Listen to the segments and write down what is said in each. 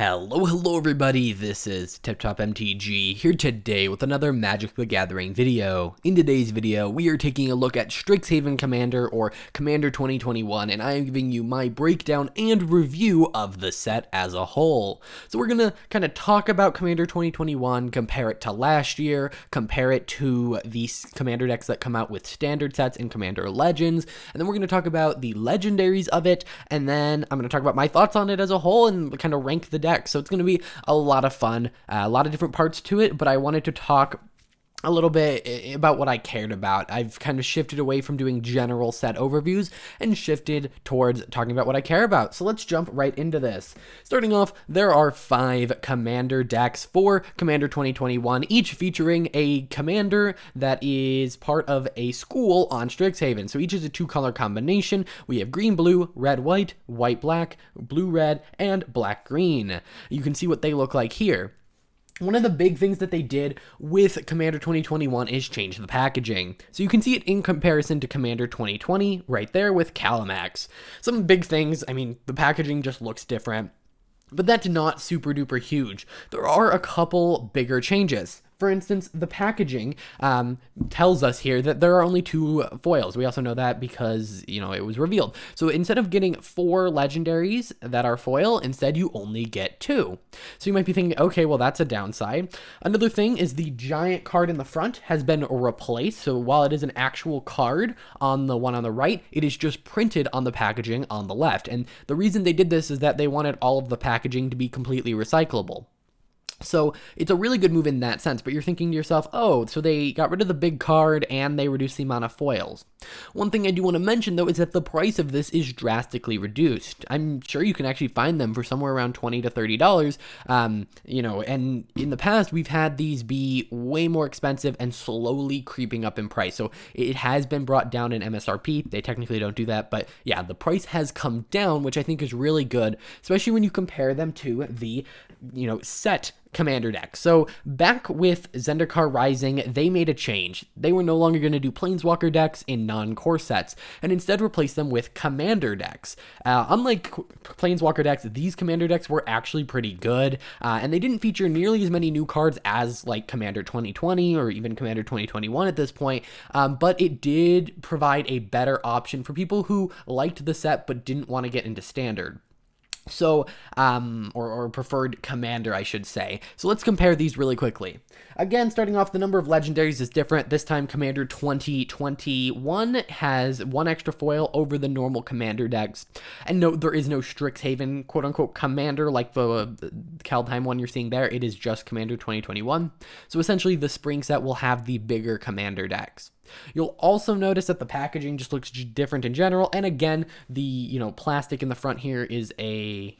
Hello everybody, this is TipTopMTG here today with another Magic the Gathering video. In today's video, we are taking a look at Strixhaven Commander or Commander 2021, and I am giving you my breakdown and review of the set as a whole. So we're going to kind of talk about Commander 2021, compare it to last year, compare it to the Commander decks that come out with standard sets in Commander Legends, and then we're going to talk about the legendaries of it, and then I'm going to talk about my thoughts on it as a whole and kind of rank the deck. So it's going to be a lot of fun, a lot of different parts to it, but I wanted to talk a little bit about what I cared about. I've kind of shifted away from doing general set overviews and shifted towards talking about what I care about. So let's jump right into this. Starting off, there are 5 commander decks for Commander 2021, each featuring a commander that is part of a school on Strixhaven. So each is a 2-color combination. We have green-blue, red-white, white-black, blue-red, and black-green. You can see what they look like here. One of the big things that they did with Commander 2021 is change the packaging. So you can see it in comparison to Commander 2020 right there with Calamax. Some big things, I mean, the packaging just looks different, but that's not super duper huge. There are a couple bigger changes. For instance, the packaging tells us here that there are only 2 foils. We also know that because, it was revealed. So instead of getting 4 legendaries that are foil, instead you only get 2. So you might be thinking, okay, well, that's a downside. Another thing is the giant card in the front has been replaced. So while it is an actual card on the one on the right, it is just printed on the packaging on the left. And the reason they did this is that they wanted all of the packaging to be completely recyclable. So it's a really good move in that sense, but you're thinking to yourself, oh, so they got rid of the big card and they reduced the amount of foils. One thing I do want to mention, though, is that the price of this is drastically reduced. I'm sure you can actually find them for somewhere around $20 to $30, and in the past, we've had these be way more expensive and slowly creeping up in price. So it has been brought down in MSRP. They technically don't do that, but yeah, the price has come down, which I think is really good, especially when you compare them to the, set commander deck. So back with Zendikar Rising, they made a change. They were no longer going to do Planeswalker decks in non-core sets, and instead replace them with commander decks. Unlike Planeswalker decks, these commander decks were actually pretty good, and they didn't feature nearly as many new cards as like Commander 2020 or even Commander 2021 at this point, but it did provide a better option for people who liked the set but didn't want to get into standard. So, or preferred commander, I should say. So let's compare these really quickly. Again, starting off, the number of legendaries is different. This time, Commander 2021 has 1 extra foil over the normal commander decks. And no, there is no Strixhaven, quote-unquote, commander like the Kaldheim one you're seeing there. It is just Commander 2021. So essentially, the spring set will have the bigger commander decks. You'll also notice that the packaging just looks different in general, and again, the plastic in the front here is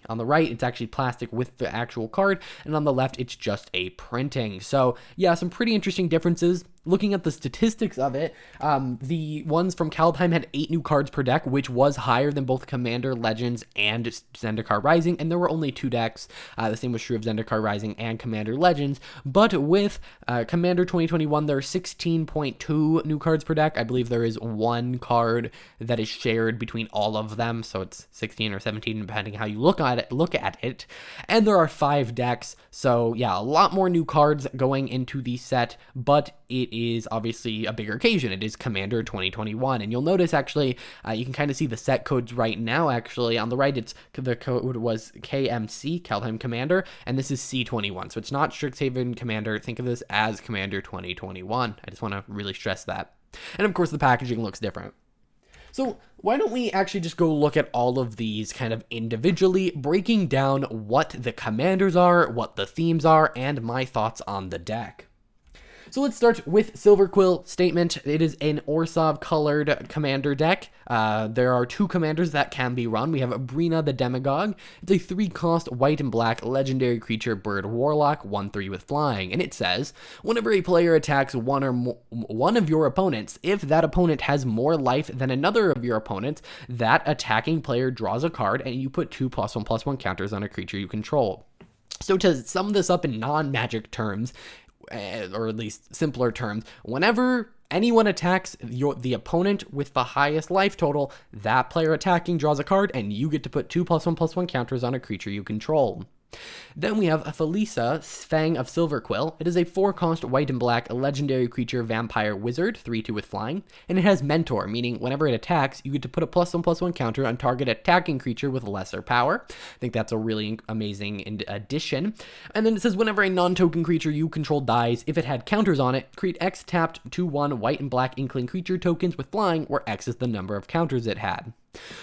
on the right, it's actually plastic with the actual card, and on the left, it's just a printing. So yeah, some pretty interesting differences. Looking at the statistics of it, the ones from Kaldheim had 8 new cards per deck, which was higher than both Commander Legends and Zendikar Rising, and there were only 2 decks. The same was true of Zendikar Rising and Commander Legends, but with Commander 2021, there are 16.2 new cards per deck. I believe there is 1 card that is shared between all of them, so it's 16 or 17, depending how you look at it. And there are 5 decks, so yeah, a lot more new cards going into the set, but it is obviously a bigger occasion. It is Commander 2021, and you'll notice actually you can kind of see the set codes right now. Actually, on the right, the code was KMC, Kaldheim Commander, and this is C21. So it's not Strixhaven Commander. Think of this as Commander 2021. I just want to really stress that. And of course, the packaging looks different. So why don't we actually just go look at all of these kind of individually, breaking down what the commanders are, what the themes are, and my thoughts on the deck. So let's start with Silver Quill Statement. It is an Orsov colored commander deck. There are 2 commanders that can be run. We have Brina the Demagogue. It's a 3-cost white and black legendary creature bird warlock, 1/3 with flying. And it says, whenever a player attacks one of your opponents, if that opponent has more life than another of your opponents, that attacking player draws a card and you put 2 +1/+1 counters on a creature you control. So to sum this up in non-magic terms, or at least simpler terms, whenever anyone attacks the opponent with the highest life total, that player attacking draws a card, and you get to put 2 +1/+1 counters on a creature you control. Then we have Felisa, Fang of Silver Quill. It is a 4-cost white and black legendary creature vampire wizard, 3/2 with flying, and it has Mentor, meaning whenever it attacks, you get to put a +1/+1 counter on target attacking creature with lesser power. I think that's a really amazing addition. And then it says whenever a non-token creature you control dies, if it had counters on it, create X tapped 2/1 white and black inkling creature tokens with flying, where X is the number of counters it had.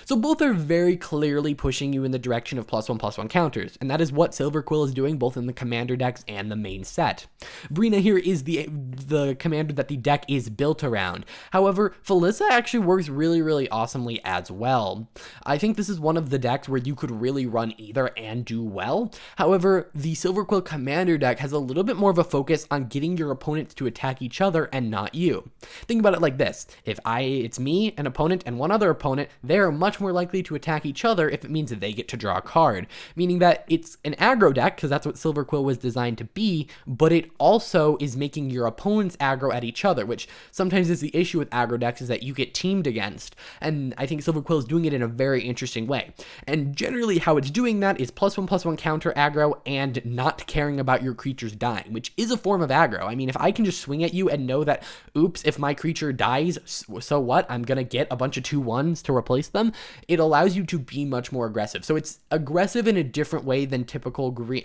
So both are very clearly pushing you in the direction of +1/+1 counters, and that is what Silver Quill is doing both in the commander decks and the main set. Brina here is the commander that the deck is built around. However, Felisa actually works really awesomely as well. I think this is one of the decks where you could really run either and do well. However, the Silver Quill commander deck has a little bit more of a focus on getting your opponents to attack each other and not you. Think about it like this. If it's me, an opponent, and one other opponent, they are much more likely to attack each other if it means that they get to draw a card, meaning that it's an aggro deck, because that's what Silver Quill was designed to be, but it also is making your opponents aggro at each other, which sometimes is the issue with aggro decks, is that you get teamed against, and I think Silver Quill is doing it in a very interesting way. And generally how it's doing that is +1/+1 counter aggro and not caring about your creatures dying, which is a form of aggro. I mean, if I can just swing at you and know that, oops, if my creature dies, so what? I'm gonna get a bunch of 2/1s to replace them. It allows you to be much more aggressive. So it's aggressive in a different way than typical green,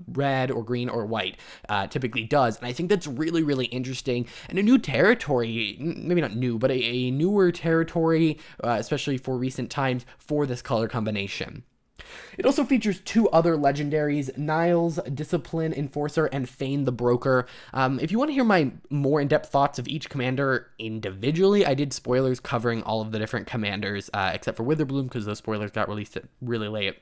red or green or white typically does. And I think that's really interesting, and a new territory, maybe not new, but a newer territory, especially for recent times, for this color combination. It also features 2 other legendaries, Niles, Discipline Enforcer, and Fane the Broker. If you want to hear my more in-depth thoughts of each commander individually, I did spoilers covering all of the different commanders, except for Witherbloom, because those spoilers got released really late.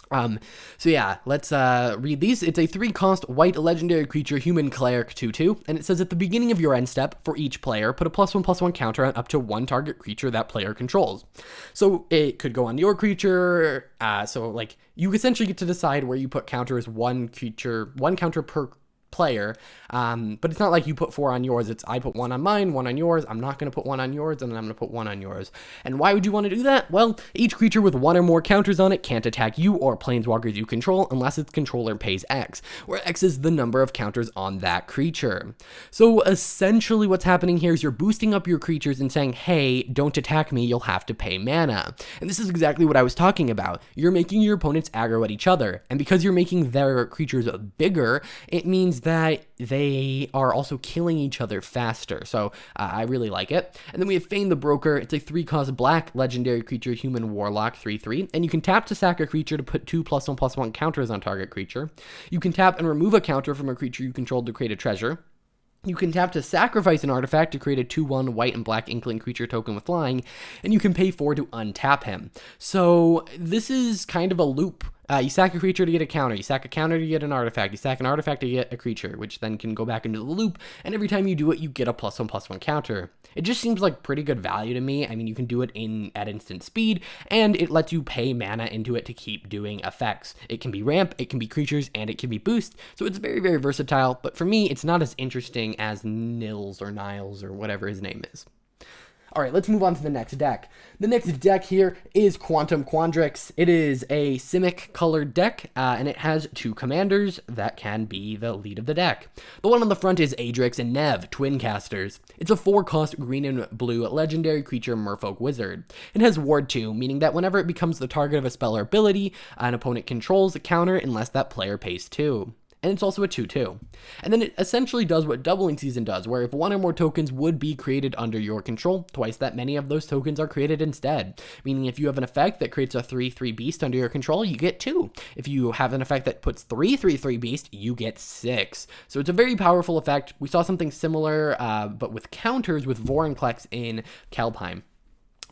So yeah, let's read these. It's a 3-cost white legendary creature, human cleric 2/2, and it says at the beginning of your end step, for each player, put a +1/+1 counter on up to 1 target creature that player controls. So it could go on your creature, so like you essentially get to decide where you put counters, 1 counter per player, but it's not like you put 4 on yours. It's I put 1 on mine, 1 on yours. I'm not going to put 1 on yours, and then I'm going to put 1 on yours. And why would you want to do that? Well, each creature with 1 or more counters on it can't attack you or planeswalkers you control unless its controller pays X, where X is the number of counters on that creature. So essentially what's happening here is you're boosting up your creatures and saying, hey, don't attack me, you'll have to pay mana. And this is exactly what I was talking about. You're making your opponents aggro at each other, and because you're making their creatures bigger, it means that they are also killing each other faster. So I really like it. And then we have Fane the Broker. It's a 3-cost black legendary creature, human warlock 3/3, and you can tap to sack a creature to put 2 +1/+1 counters on target creature. You can tap and remove a counter from a creature you control to create a treasure. You can tap to sacrifice an artifact to create a 2/1 white and black inkling creature token with flying, and you can pay 4 to untap him. So this is kind of a loop. You sack a creature to get a counter, you sack a counter to get an artifact, you sack an artifact to get a creature, which then can go back into the loop, and every time you do it, you get a +1/+1 counter. It just seems like pretty good value to me. I mean, you can do it at instant speed, and it lets you pay mana into it to keep doing effects. It can be ramp, it can be creatures, and it can be boost, so it's very versatile, but for me, it's not as interesting as Niles or whatever his name is. All right, let's move on to the next deck. The next deck here is Quantum Quandrix. It is a Simic colored deck, and it has 2 commanders that can be the lead of the deck. The one on the front is Adrix and Nev, twin casters. It's a 4-cost green and blue legendary creature merfolk wizard. It has Ward 2, meaning that whenever it becomes the target of a spell or ability, an opponent controls a counter unless that player pays 2. And it's also a 2/2. And then it essentially does what Doubling Season does, where if 1 or more tokens would be created under your control, twice that many of those tokens are created instead. Meaning if you have an effect that creates a 3/3 beast under your control, you get 2. If you have an effect that puts 3 3/3 beast, you get 6. So it's a very powerful effect. We saw something similar, but with counters with Vorinclex in Kelpheim.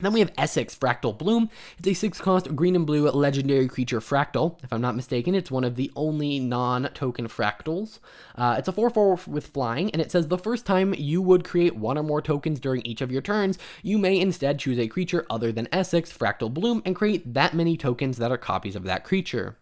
Then we have Essex Fractal Bloom. It's a 6-cost green and blue legendary creature Fractal. If I'm not mistaken, it's one of the only non-token Fractals. It's a 4/4 with flying, and it says the first time you would create 1 or more tokens during each of your turns, you may instead choose a creature other than Essex Fractal Bloom and create that many tokens that are copies of that creature.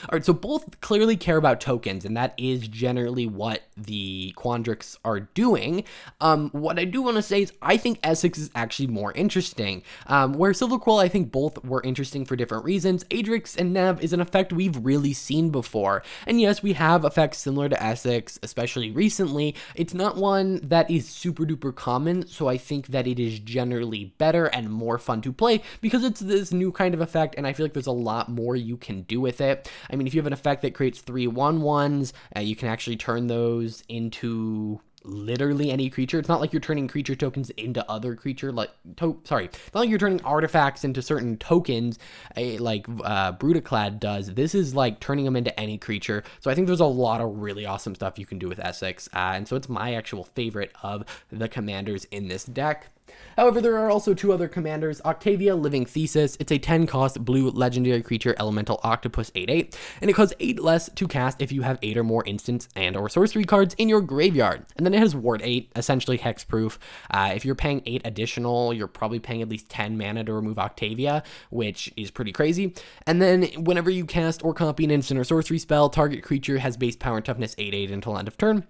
All right, so both clearly care about tokens, and that is generally what the Quandrix are doing. What I do want to say is I think Essex is actually more interesting. Where Silver Quill, I think both were interesting for different reasons. Adrix and Nev is an effect we've really seen before. And yes, we have effects similar to Essex, especially recently. It's not one that is super duper common, so I think that it is generally better and more fun to play because it's this new kind of effect, and I feel like there's a lot more you can do with it. I mean, if you have an effect that creates 3 1/1s, you can actually turn those into literally any creature. It's not like you're turning creature tokens into other creature, like, it's not like you're turning artifacts into certain tokens, like Brutaclad does. This is like turning them into any creature. So I think there's a lot of really awesome stuff you can do with Essex, and so it's my actual favorite of the commanders in this deck. However, there are also 2 other commanders. Octavia, Living Thesis. It's a 10 cost blue legendary creature elemental octopus 8/8, and it costs 8 less to cast if you have 8 or more instants and or sorcery cards in your graveyard. And then it has Ward 8, essentially hexproof. If you're paying 8 additional, you're probably paying at least 10 mana to remove Octavia, which is pretty crazy. And then whenever you cast or copy an instant or sorcery spell, target creature has base power and toughness 8/8 until end of turn.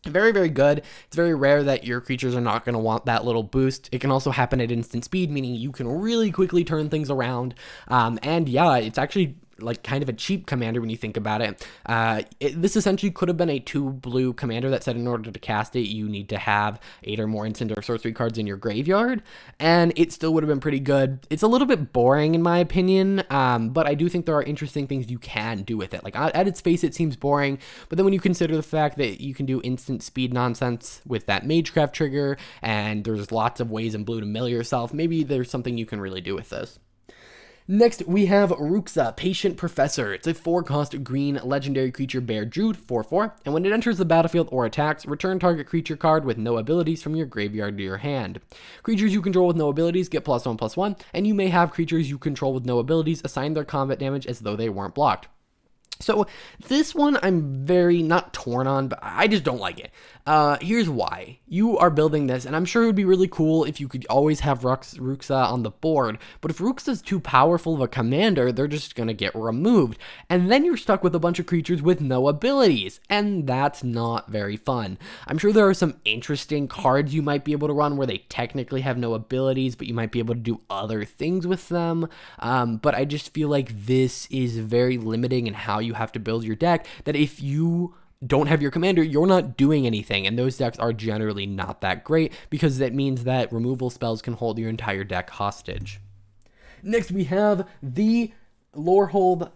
Very, very good. It's very rare that your creatures are not going to want that little boost. It can also happen at instant speed, meaning you can really quickly turn things around. And yeah, it's actually like kind of a cheap commander when you think about it. This essentially could have been a 2 blue commander that said in order to cast it, you need to have 8 or more instant or sorcery cards in your graveyard, and it still would have been pretty good. It's a little bit boring in my opinion, but I do think there are interesting things you can do with it. Like at its face, it seems boring, but then when you consider the fact that you can do instant speed nonsense with that Magecraft trigger, and there's lots of ways in blue to mill yourself, maybe there's something you can really do with this. Next, we have Ruxa, Patient Professor. It's a 4-cost green legendary creature bear druid, 4/4, and when it enters the battlefield or attacks, return target creature card with no abilities from your graveyard to your hand. Creatures you control with no abilities get +1/+1, and you may have creatures you control with no abilities assign their combat damage as though they weren't blocked. So this one I'm very not torn on, but I just don't like it. Here's why. You are building this, and I'm sure it would be really cool if you could always have Ruxa on the board, but if Ruxa's too powerful of a commander, they're just going to get removed, and then you're stuck with a bunch of creatures with no abilities, and that's not very fun. I'm sure there are some interesting cards you might be able to run where they technically have no abilities, but you might be able to do other things with them, but I just feel like this is very limiting in how you have to build your deck, that if you don't have your commander, you're not doing anything, and those decks are generally not that great because that means that removal spells can hold your entire deck hostage. Next, we have the Lorehold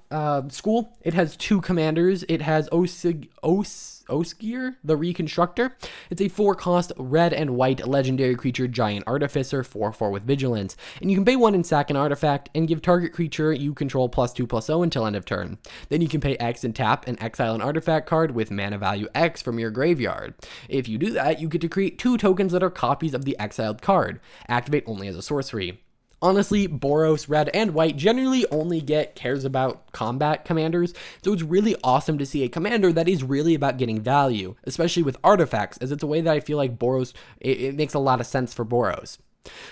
School. It has 2 commanders. It has Osgir, the Reconstructor. It's a 4-cost red and white legendary creature giant artificer, 4/4 with vigilance. And you can pay 1 and sack an artifact and give target creature you control +2/+0 until end of turn. Then you can pay X and tap and exile an artifact card with mana value X from your graveyard. If you do that, you get to create 2 tokens that are copies of the exiled card. Activate only as a sorcery. Honestly, Boros, red and white generally only cares about combat commanders, so it's really awesome to see a commander that is really about getting value, especially with artifacts, as it's a way that I feel like Boros, it makes a lot of sense for Boros.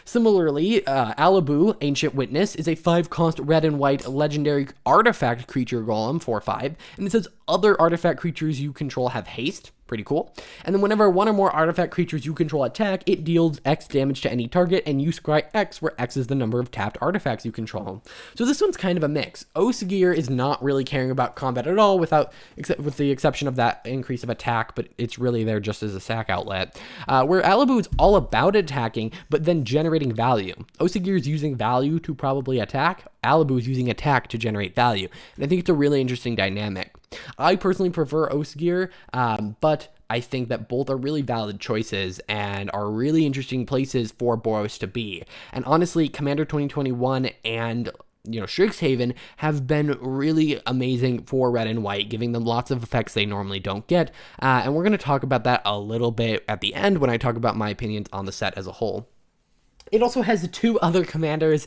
Similarly, Alabu, Ancient Witness, is a 5-cost red and white legendary artifact creature golem, 4/5, and it says other artifact creatures you control have haste. Pretty cool. And then whenever 1 or more artifact creatures you control attack, it deals X damage to any target, and you scry X, where X is the number of tapped artifacts you control. So this one's kind of a mix. Osgir is not really caring about combat at all, with the exception of that increase of attack, but it's really there just as a sack outlet. Where Alabu is all about attacking, but then generating value. Osgir is using value to probably attack. Alabu is using attack to generate value. And I think it's a really interesting dynamic. I personally prefer Osgir, but I think that both are really valid choices and are really interesting places for Boros to be. And honestly, Commander 2021 and Strixhaven have been really amazing for red and white, giving them lots of effects they normally don't get. And we're going to talk about that a little bit at the end when I talk about my opinions on the set as a whole. It also has two other commanders.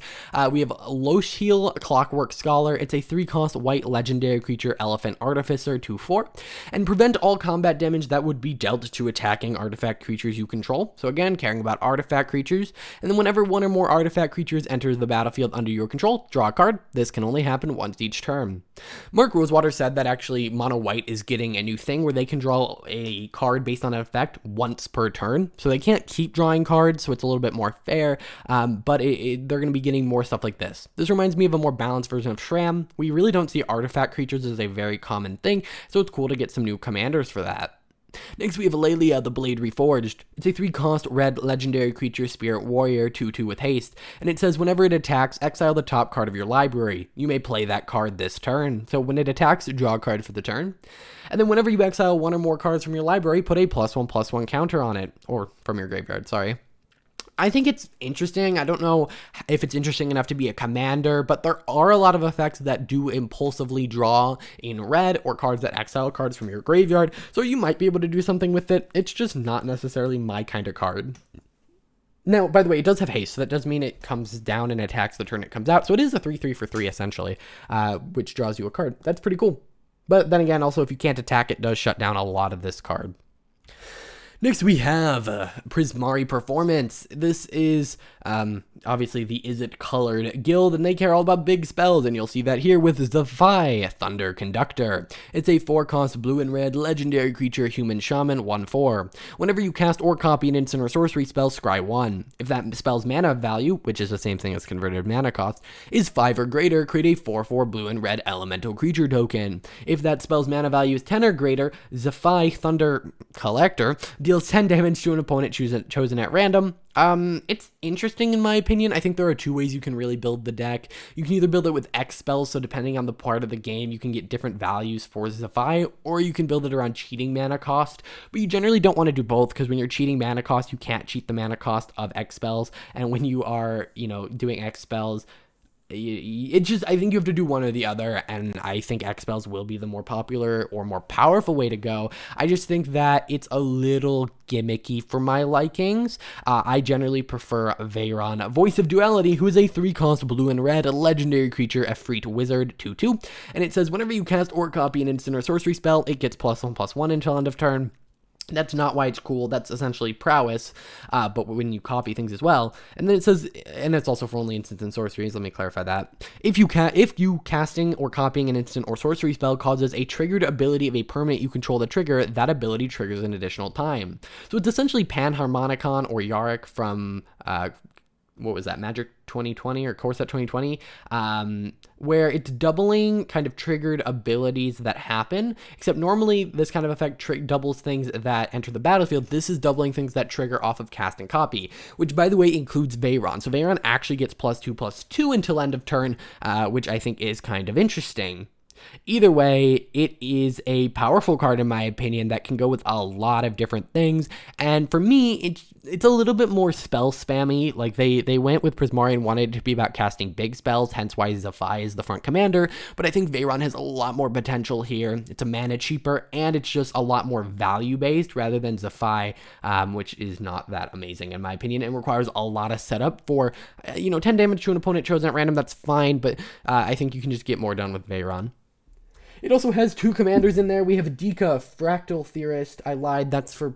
We have Lorehold, Clockwork Scholar. It's a 3-cost white legendary creature, Elephant Artificer, 2/4, and prevent all combat damage that would be dealt to attacking artifact creatures you control. So again, caring about artifact creatures. And then whenever one or more artifact creatures enters the battlefield under your control, draw a card. This can only happen once each turn. Mark Rosewater said that actually Mono White is getting a new thing where they can draw a card based on an effect once per turn. So they can't keep drawing cards, so it's a little bit more fair. But they're going to be getting more stuff like this. This reminds me of a more balanced version of Shram. We really don't see artifact creatures as a very common thing, so it's cool to get some new commanders for that. Next, we have Lelia, the Blade Reforged. It's a 3-cost red legendary creature, Spirit Warrior, 2/2 with haste, and it says whenever it attacks, exile the top card of your library. You may play that card this turn. So when it attacks, draw a card for the turn. And then whenever you exile one or more cards from your library, put a +1/+1 counter on it, or from your graveyard, sorry. I think it's interesting. I don't know if it's interesting enough to be a commander, but there are a lot of effects that do impulsively draw in red, or cards that exile cards from your graveyard, so you might be able to do something with it. It's just not necessarily my kind of card. Now, by the way, it does have haste, so that does mean it comes down and attacks the turn it comes out, so it is a 3/3 for 3 essentially, which draws you a card. That's pretty cool. But then again, also, if you can't attack, it does shut down a lot of this card. Next, we have Prismari Performance. This is obviously the Is It Colored guild, and they care all about big spells, and you'll see that here with Zephi, Thunder Conductor. It's a 4-cost blue and red legendary creature, Human Shaman, 1/4. Whenever you cast or copy an instant or sorcery spell, scry 1. If that spell's mana value, which is the same thing as converted mana cost, is 5 or greater, create a 4/4 blue and red elemental creature token. If that spell's mana value is 10 or greater, Zephi, Thunder Collector deals 10 damage to an opponent chosen at random. It's interesting in my opinion. I think there are two ways you can really build the deck. You can either build it with X spells, so depending on the part of the game, you can get different values for Zephi, or you can build it around cheating mana cost, but you generally don't want to do both, because when you're cheating mana cost, you can't cheat the mana cost of X spells, and when you are, doing X spells, I think you have to do one or the other, and I think X spells will be the more popular or more powerful way to go. I just think that it's a little gimmicky for my likings. I generally prefer Veyron, Voice of Duality, who is a 3-cost blue and red legendary creature, Efreet Wizard, 2/2, and it says whenever you cast or copy an instant or sorcery spell, it gets +1/+1 until end of turn. That's not why it's cool. That's essentially prowess, but when you copy things as well. And then it says, and it's also for only instants and sorceries. Let me clarify that. If you casting or copying an instant or sorcery spell causes a triggered ability of a permanent you control to trigger, that ability triggers an additional time. So it's essentially Panharmonicon or Yarick from what was that, Magic 2020 or Core Set 2020, where it's doubling kind of triggered abilities that happen, except normally this kind of effect doubles things that enter the battlefield. This is doubling things that trigger off of cast and copy, which by the way includes Veyron. So Veyron actually gets +2/+2 until end of turn, which I think is kind of interesting. Either way, it is a powerful card in my opinion that can go with a lot of different things, and for me, it's a little bit more spell spammy. Like they went with Prismari and wanted it to be about casting big spells, hence why Zephi is the front commander, but I think Veyron has a lot more potential here. It's a mana cheaper, and it's just a lot more value-based rather than Zephi, which is not that amazing in my opinion, and requires a lot of setup for, 10 damage to an opponent chosen at random, that's fine, but I think you can just get more done with Veyron. It also has two commanders in there. We have Dika, Fractal Theorist. I lied. That's for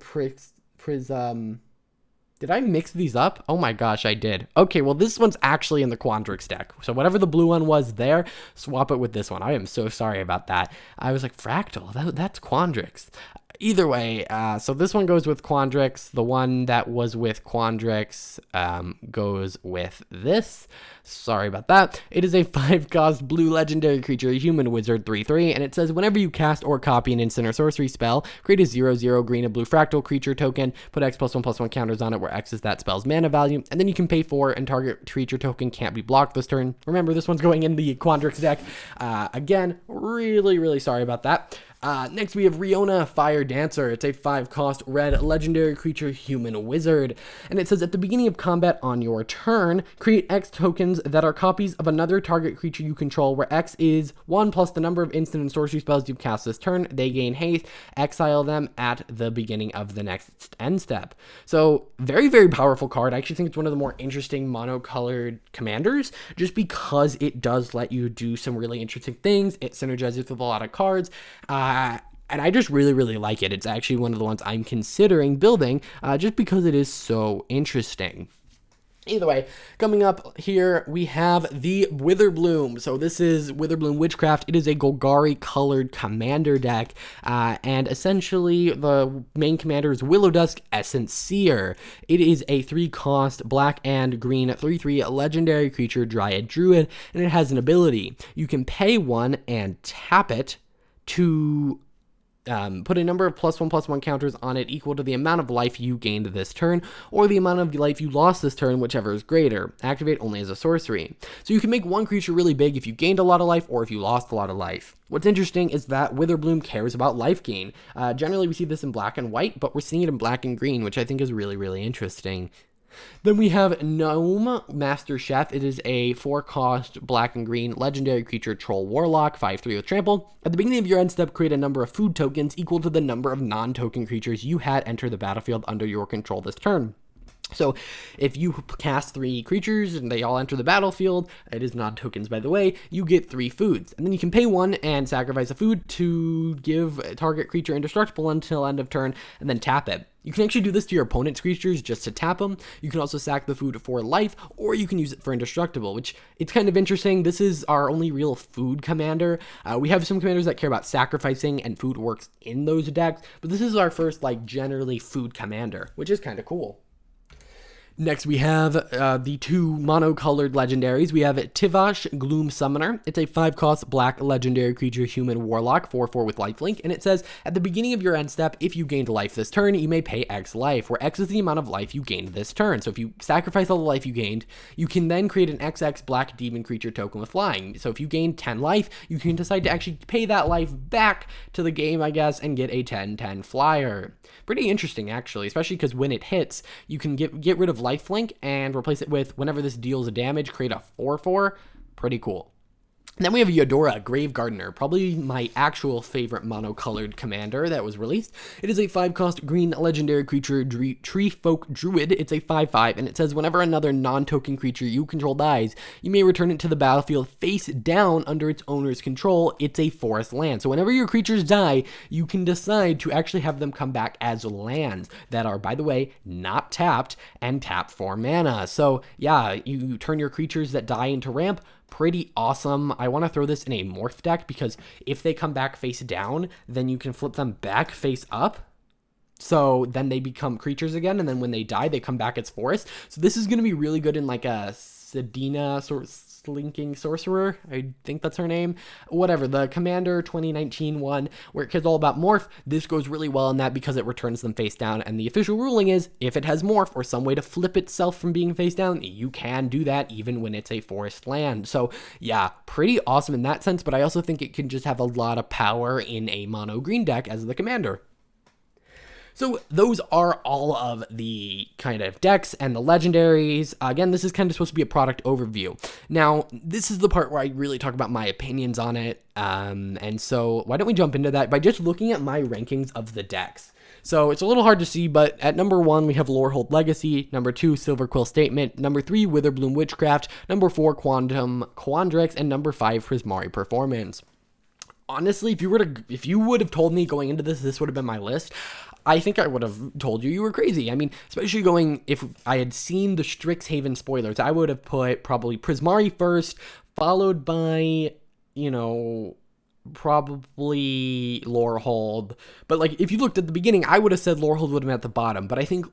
Did I mix these up? Oh my gosh, I did. Okay, well, this one's actually in the Quandrix deck. So whatever the blue one was there, swap it with this one. I am so sorry about that. I was like, Fractal, that's Quandrix. Either way, so this one goes with Quandrix. The one that was with Quandrix goes with this. Sorry about that. It is a 5-cost blue legendary creature, a human wizard, 3/3, and it says whenever you cast or copy an instant or sorcery spell, create a 0/0 green and blue fractal creature token, put X +1/+1 counters on it where X is that spell's mana value, and then you can pay 4 and target creature token can't be blocked this turn. Remember, this one's going in the Quandrix deck. Again, really, really sorry about that. Next, we have Riona, Fire Dancer. It's a 5-cost red legendary creature human wizard. And it says at the beginning of combat on your turn, create X tokens that are copies of another target creature you control, where X is 1 plus the number of instant and sorcery spells you've cast this turn. They gain haste. Exile them at the beginning of the next end step. So, very, very powerful card. I actually think it's one of the more interesting monocolored commanders, just because it does let you do some really interesting things. It synergizes with a lot of cards. And I just really, really like it. It's actually one of the ones I'm considering building just because it is so interesting. Either way, coming up here, we have the Witherbloom. So this is Witherbloom Witchcraft. It is a Golgari-colored commander deck, and essentially the main commander is Willow Dusk Essence Seer. It is a 3-cost black and green 3/3 legendary creature, Dryad Druid, and it has an ability. You can pay 1 and tap it to put a number of +1/+1 counters on it equal to the amount of life you gained this turn, or the amount of life you lost this turn, whichever is greater. Activate only as a sorcery. So you can make one creature really big if you gained a lot of life or if you lost a lot of life. What's interesting is that Witherbloom cares about life gain. Generally, we see this in black and white, but we're seeing it in black and green, which I think is really, really interesting. Then we have Gnome Master Chef. It is a 4-cost black and green legendary creature, Troll Warlock, 5/3 with trample. At the beginning of your end step, create a number of food tokens equal to the number of non-token creatures you had enter the battlefield under your control this turn. So if you cast 3 creatures and they all enter the battlefield, it is non-tokens by the way, you get 3 foods. And then you can pay 1 and sacrifice a food to give a target creature indestructible until end of turn, and then tap it. You can actually do this to your opponent's creatures just to tap them. You can also sack the food for life, or you can use it for indestructible, which it's kind of interesting. This is our only real food commander. We have some commanders that care about sacrificing, and food works in those decks, but this is our first, generally food commander, which is kind of cool. Next, we have the 2 monocolored legendaries. We have Tivash, Gloom Summoner. It's a 5-cost black legendary creature, human warlock, 4/4 with lifelink. And it says, at the beginning of your end step, if you gained life this turn, you may pay X life, where X is the amount of life you gained this turn. So if you sacrifice all the life you gained, you can then create an XX black demon creature token with flying. So if you gain 10 life, you can decide to actually pay that life back to the game, I guess, and get a 10/10 flyer. Pretty interesting, actually, especially because when it hits, you can get rid of lifelink and replace it with, whenever this deals damage, create a 4/4. Pretty cool. And then we have Eudora, Grave Gardener, probably my actual favorite monocolored commander that was released. It is a 5-cost green legendary creature, Tree Folk Druid. It's a 5/5, and it says whenever another non-token creature you control dies, you may return it to the battlefield face down under its owner's control. It's a forest land. So whenever your creatures die, you can decide to actually have them come back as lands that are, by the way, not tapped and tap for mana. So yeah, you turn your creatures that die into ramp. Pretty awesome. I want to throw this in a morph deck because if they come back face down, then you can flip them back face up. So then they become creatures again, and then when they die, they come back as forest. So this is going to be really good in like a Sedina Slinking Sorcerer. I think that's her name. Whatever, the Commander 2019 one, where it's all about morph. This goes really well in that because it returns them face down, and the official ruling is if it has morph or some way to flip itself from being face down, you can do that even when it's a forest land. So yeah, pretty awesome in that sense, but I also think it can just have a lot of power in a mono green deck as the commander. So those are all of the kind of decks and the legendaries. Again, this is kind of supposed to be a product overview. Now, this is the part where I really talk about my opinions on it. And so why don't we jump into that by just looking at my rankings of the decks. So it's a little hard to see, but at number 1, we have Lorehold Legacy, number 2, Silver Quill Statement, number 3, Witherbloom Witchcraft, number 4, Quantum Quandrix, and number 5, Prismari Performance. Honestly, if you would have told me going into this would have been my list, I think I would have told you were crazy. I mean, especially if I had seen the Strixhaven spoilers, I would have put probably Prismari first, followed by, probably Lorehold. But if you looked at the beginning, I would have said Lorehold would have been at the bottom. But I think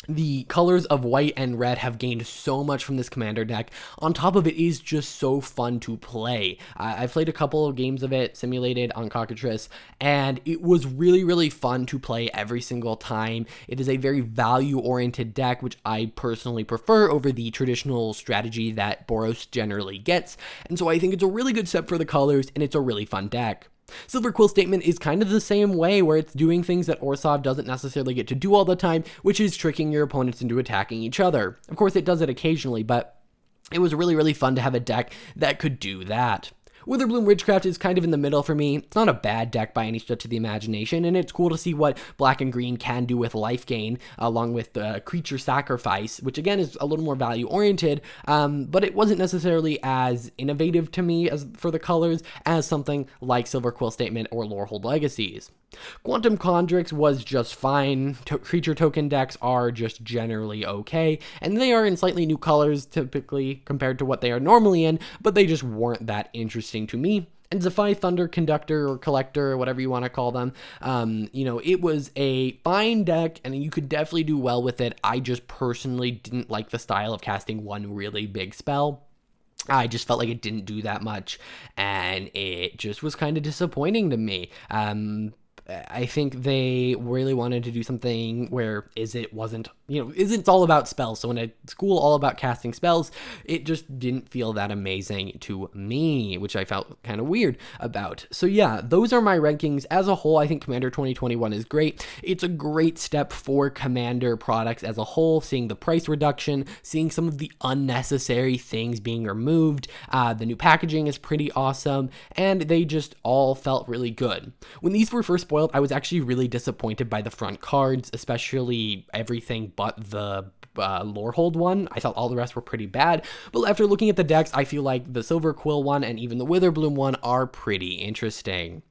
the colors of white and red have gained so much from this commander deck. On top of it is just so fun to play. I've played a couple of games of it, simulated on Cockatrice, and it was really, really fun to play every single time. It is a very value-oriented deck, which I personally prefer over the traditional strategy that Boros generally gets, and so I think it's a really good set for the colors, and it's a really fun deck. Silver Quill Statement is kind of the same way, where it's doing things that Orzhov doesn't necessarily get to do all the time, which is tricking your opponents into attacking each other. Of course, it does it occasionally, but it was really, really fun to have a deck that could do that. Witherbloom Witchcraft is kind of in the middle for me. It's not a bad deck by any stretch of the imagination, and it's cool to see what black and green can do with life gain, along with the creature sacrifice, which again is a little more value oriented, but it wasn't necessarily as innovative to me as for the colors as something like Silver Quill Statement or Lorehold Legacies. Quantum Condrix was just fine. Creature token decks are just generally okay, and they are in slightly new colors typically compared to what they are normally in, but they just weren't that interesting to me. And Zephi Thunder Conductor or Collector or whatever you want to call them, it was a fine deck and you could definitely do well with it. I just personally didn't like the style of casting one really big spell. I just felt like it didn't do that much, and it just was kind of disappointing to me. I think they really wanted to do something where Izzet's all about spells. So in a school all about casting spells, it just didn't feel that amazing to me, which I felt kind of weird about. So yeah, those are my rankings. As a whole, I think Commander 2021 is great. It's a great step for Commander products as a whole, seeing the price reduction, seeing some of the unnecessary things being removed. The new packaging is pretty awesome, and they just all felt really good. When these were first spoiled, I was actually really disappointed by the front cards, especially everything but the Lorehold one. I thought all the rest were pretty bad, but after looking at the decks, I feel like the Silver Quill one and even the Witherbloom one are pretty interesting.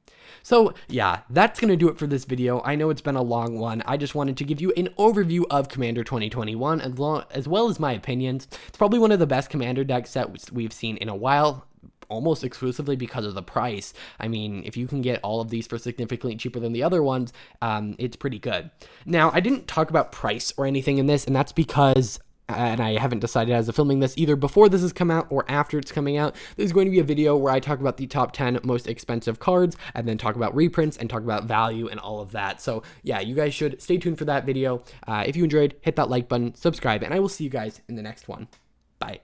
So yeah, that's going to do it for this video. I know it's been a long one. I just wanted to give you an overview of Commander 2021 as well as my opinions. It's probably one of the best Commander decks that we've seen in a while, almost exclusively because of the price. I mean, if you can get all of these for significantly cheaper than the other ones, it's pretty good. Now, I didn't talk about price or anything in this, and that's because and I haven't decided as of filming this either before this has come out or after it's coming out. There's going to be a video where I talk about the top 10 most expensive cards and then talk about reprints and talk about value and all of that. So yeah, you guys should stay tuned for that video. If you enjoyed, hit that like button, subscribe, and I will see you guys in the next one. Bye.